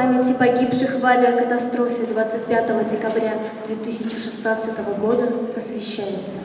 памяти погибших в авиакатастрофе 25 декабря 2016 года посвящается.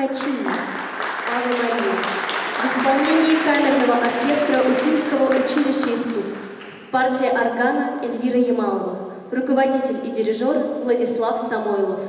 Качина, Ave Maria. В исполнении камерного оркестра Уфимского училища искусств. Партия органа Эльвира Ямалова. Руководитель и дирижер Владислав Самойлов.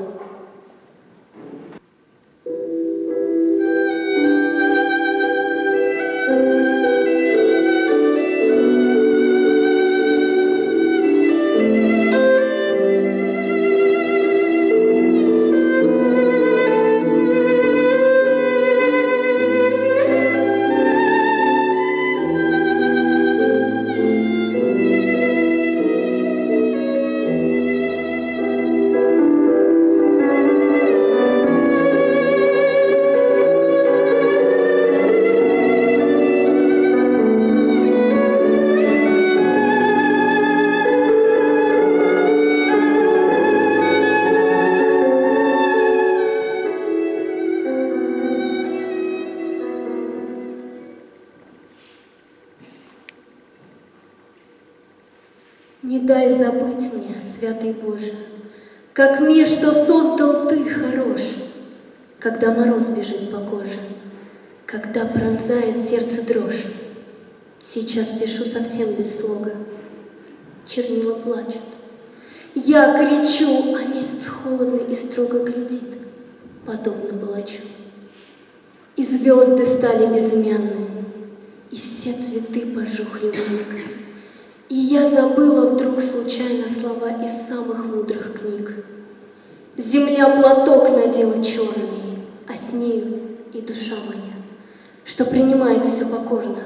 Не дай забыть мне, святый Боже, как мир, что создал Ты, хорош, когда мороз бежит по коже, когда пронзает сердце дрожь. Сейчас пишу совсем без слога, чернила плачут. Я кричу, а месяц холодный и строго глядит, подобно палачу. И звезды стали безымянные, и все цветы пожухли вмиг. И я забыла вдруг случайно слова из самых мудрых книг. Земля платок надела черный, а с нею и душа моя, что принимает все покорно,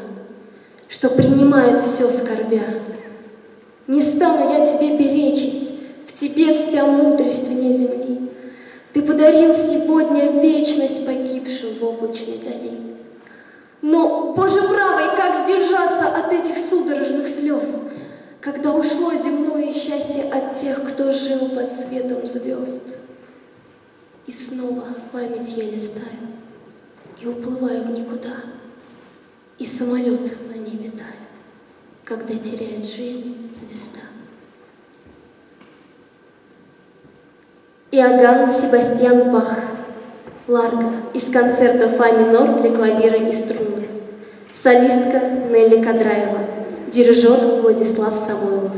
что принимает все скорбя. Не стану я тебе перечить, в тебе вся мудрость вне земли. Ты подарил сегодня вечность погибшим в облачной дали. Но, Боже правый, как сдержаться от этих судорожных слез, когда ушло земное счастье от тех, кто жил под светом звезд? И снова память я листаю и уплываю в никуда, и самолет на небе тает, когда теряет жизнь звезда. Иоганн Себастьян Бах. Ларго из концерта фа минор для клавира и струны. Солистка Нелли Кадраева. Дирижер Владислав Самойлов.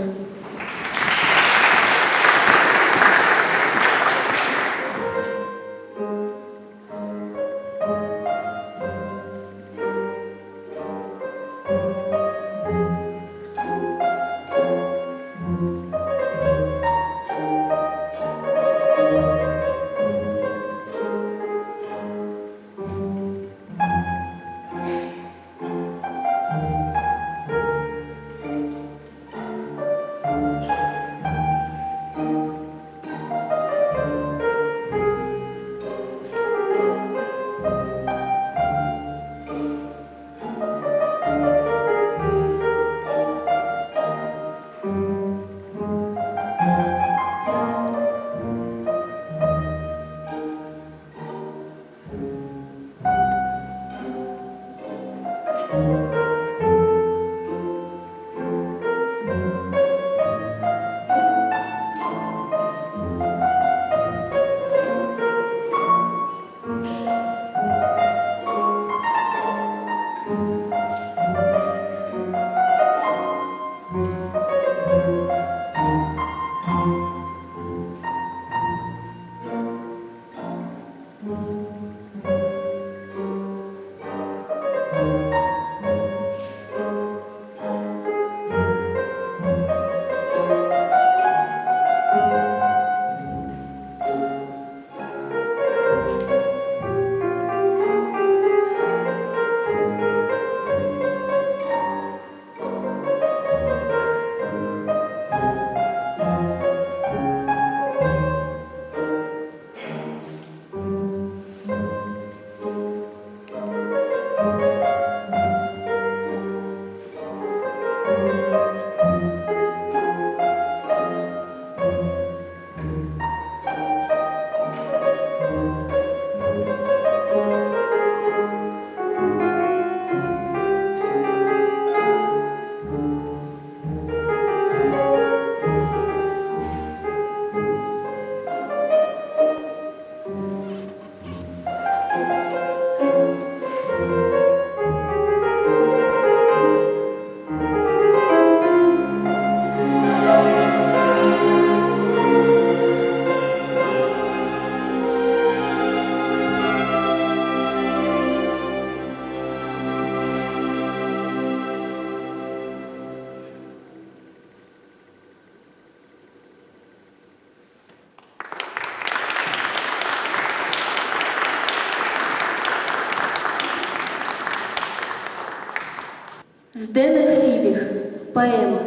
Сденек Фибих. Поэма.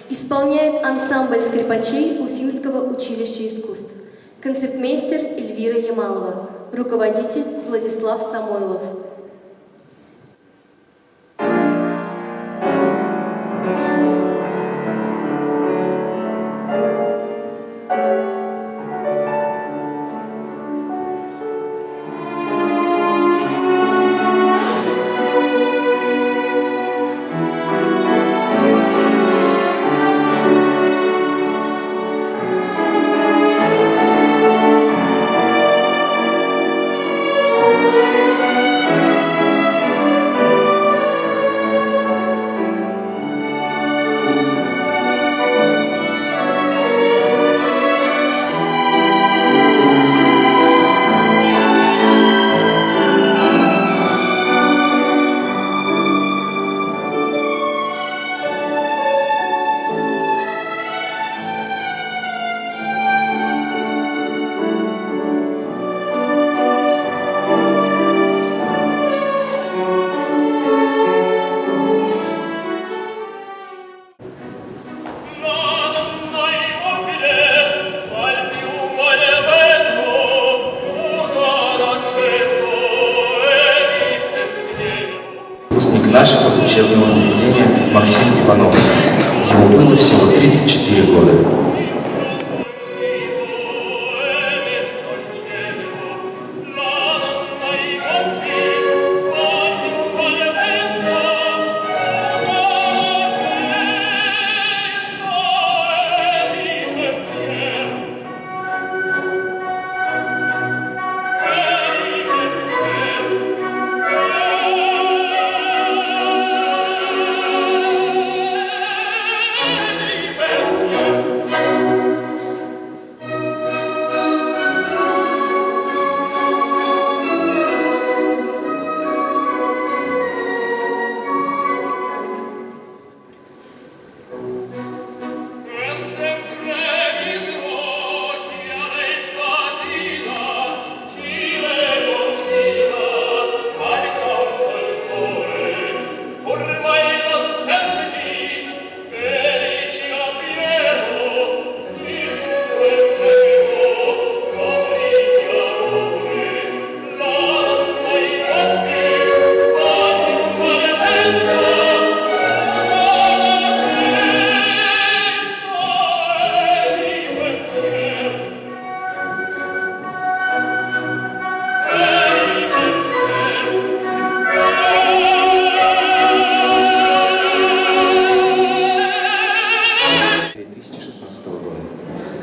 Исполняет ансамбль скрипачей Уфимского училища искусств. Концертмейстер Эльвира Ямалова. Руководитель Владислав Самойлов. рождения Максим Иванов. Ему было всего 34 года.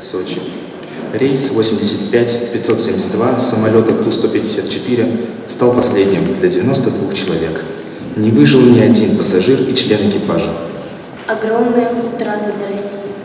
Сочи. Рейс 85-572 самолета Ту-154 стал последним для 92 человек. Не выжил ни один пассажир и член экипажа. Огромная утрата для России.